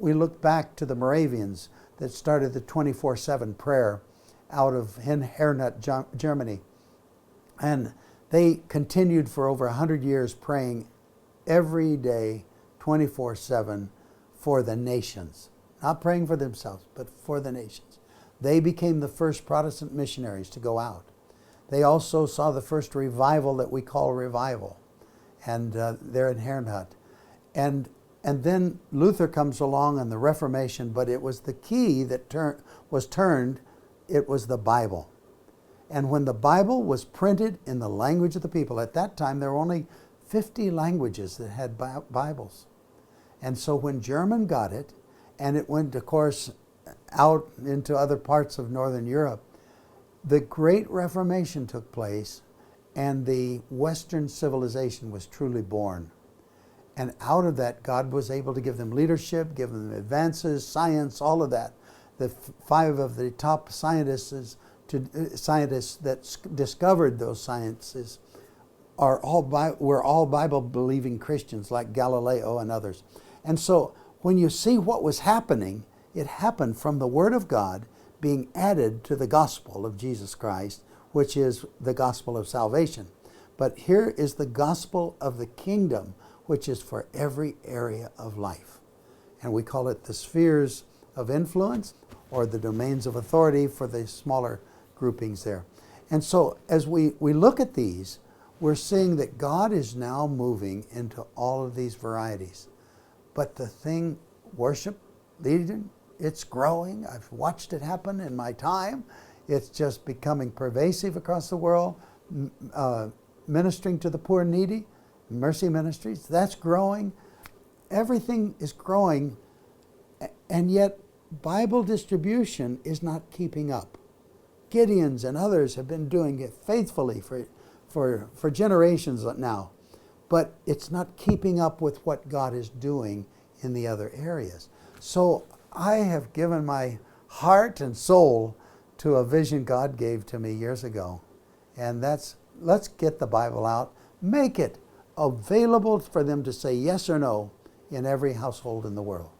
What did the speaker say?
we look back to the Moravians that started the 24/7 prayer out of Hernat, Germany. And they continued for over 100 years praying every day, 24/7, for the nations. Not praying for themselves, but for the nations. They became the first Protestant missionaries to go out. They also saw the first revival that we call revival. And they're in Hernat. And then Luther comes along and the Reformation, but it was the key that was turned, it was the Bible. And when the Bible was printed in the language of the people, at that time there were only 50 languages that had Bibles. And so when German got it, and it went, of course, out into other parts of Northern Europe, the Great Reformation took place, and the Western civilization was truly born. And out of that, God was able to give them leadership, give them advances, science, all of that. The 5 of the top scientists that discovered those sciences were all Bible-believing Christians like Galileo and others. And so when you see what was happening, it happened from the Word of God being added to the gospel of Jesus Christ, which is the gospel of salvation. But here is the gospel of the kingdom, which is for every area of life. And we call it the spheres of influence, or the domains of authority for the smaller groupings there. And so as we look at these, we're seeing that God is now moving into all of these varieties. But the thing, worship, leading, it's growing. I've watched it happen in my time. It's just becoming pervasive across the world. Ministering to the poor and needy, mercy ministries, that's growing. Everything is growing, and yet Bible distribution is not keeping up. Gideons and others have been doing it faithfully for generations now, but it's not keeping up with what God is doing in the other areas. So I have given my heart and soul to a vision God gave to me years ago, and that's, let's get the Bible out, make it available for them to say yes or no in every household in the world.